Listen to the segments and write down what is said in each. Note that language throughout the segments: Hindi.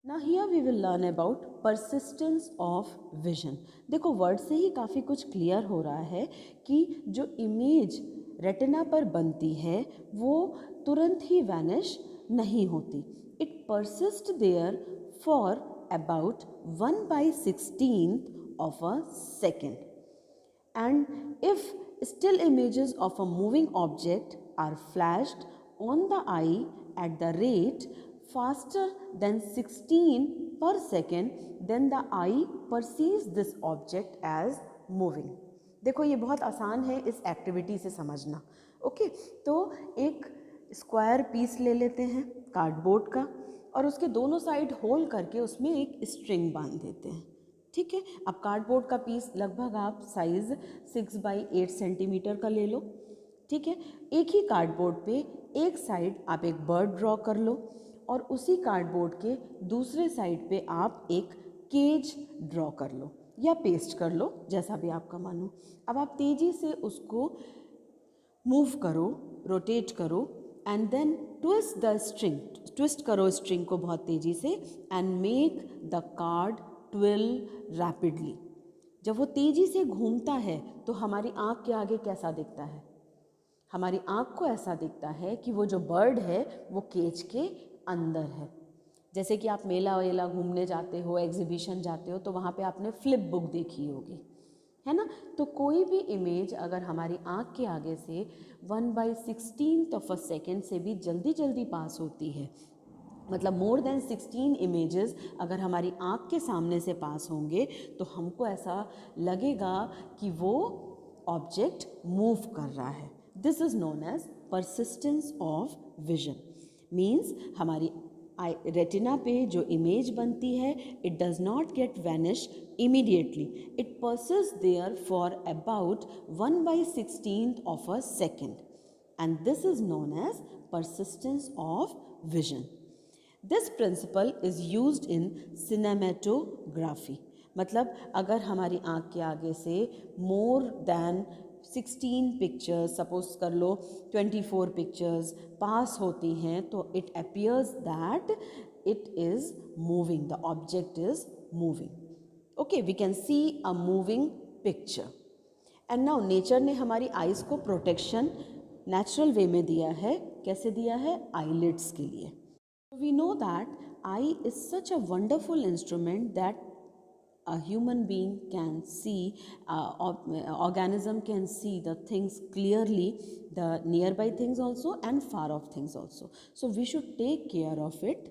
ना here we will learn about persistence of vision. देखो वर्ड से ही काफ़ी कुछ क्लियर हो रहा है कि जो इमेज रेटिना पर बनती है वो तुरंत ही वैनिश नहीं होती। It persist there for about 1/16 of a second. And if still images of a moving object are flashed on the eye at the rate faster than 16 per second, then the eye perceives this object as moving. देखो ये बहुत आसान है इस एक्टिविटी से समझना। ओके, तो एक स्क्वायर पीस ले लेते हैं कार्डबोर्ड का और उसके दोनों साइड होल करके उसमें एक स्ट्रिंग बांध देते हैं। ठीक है, अब कार्डबोर्ड का पीस लगभग आप साइज़ 6/8 सेंटीमीटर का ले लो। ठीक है, एक ही कार्डबोर्ड पे एक साइड आप एक बर्ड ड्रॉ कर लो और उसी कार्डबोर्ड के दूसरे साइड पे आप एक केज ड्रॉ कर लो या पेस्ट कर लो, जैसा भी आपका मन हो। अब आप तेज़ी से उसको मूव करो, रोटेट करो and then twist the string, twist करो स्ट्रिंग को बहुत तेज़ी से and make the card twirl rapidly. जब वो तेज़ी से घूमता है तो हमारी आँख के आगे कैसा दिखता है? हमारी आँख को ऐसा दिखता है कि वो जो बर्ड है वो केज के अंदर है। जैसे कि आप मेला वेला घूमने जाते हो, एग्जीबिशन जाते हो, तो वहाँ पे आपने फ्लिप बुक देखी होगी, है ना। तो कोई भी इमेज अगर हमारी आँख के आगे से 1/16 of a second से भी जल्दी जल्दी पास होती है, मतलब मोर देन 16 इमेजेस अगर हमारी आँख के सामने से पास होंगे तो हमको ऐसा लगेगा कि वो ऑब्जेक्ट मूव कर रहा है। This is known as persistence of vision. Means हमारी रेटिना पे जो इमेज बनती है it does not get vanish immediately, it persist there for about 1/16 of a second and this is known as persistence of vision. This principle is used in cinematography. मतलब अगर हमारी आँख के आगे से मोर दैन 16 पिक्चर्स, सपोज कर लो 24 पिक्चर्स पास होती हैं तो it appears that it is moving, the object is moving. Okay, we can see a moving picture. And now nature ने हमारी आइज़ को प्रोटेक्शन नेचुरल वे में दिया है। कैसे दिया है? आईलिड्स के लिए। We know that eye is such a wonderful instrument that a human being can see, organism can see the things clearly, the nearby things also and far off things also. So we should take care of it,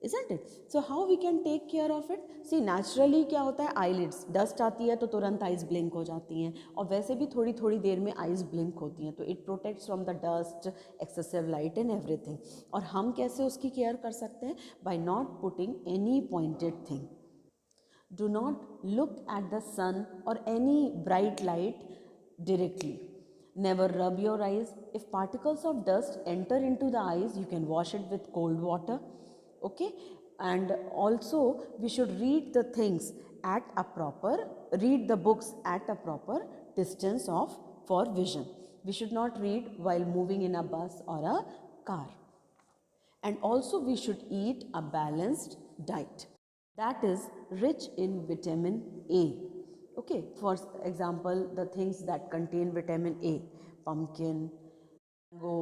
isn't it? So how we can take care of it? See, naturally क्या होता है, eyelids, डस्ट आती है तो तुरंत आइज ब्लिंक हो जाती हैं और वैसे भी थोड़ी थोड़ी देर में आइज ब्लिंक होती हैं, तो it protects from the dust, excessive light and everything. और हम कैसे उसकी केयर कर सकते हैं? By not putting any pointed thing. Do not look at the sun or any bright light directly. Never rub your eyes. If particles of dust enter into the eyes, you can wash it with cold water. Okay, and also we should read the things at a proper, read the books at a proper distance of for vision. We should not read while moving in a bus or a car. And also we should eat a balanced diet that is rich in vitamin A. Okay, for example, the things that contain vitamin A: pumpkin, mango,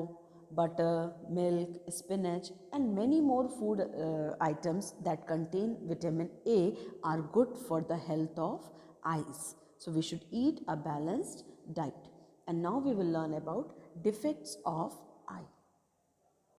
butter, milk, spinach, and many more food items that contain vitamin A are good for the health of eyes. So we should eat a balanced diet. And now we will learn about defects of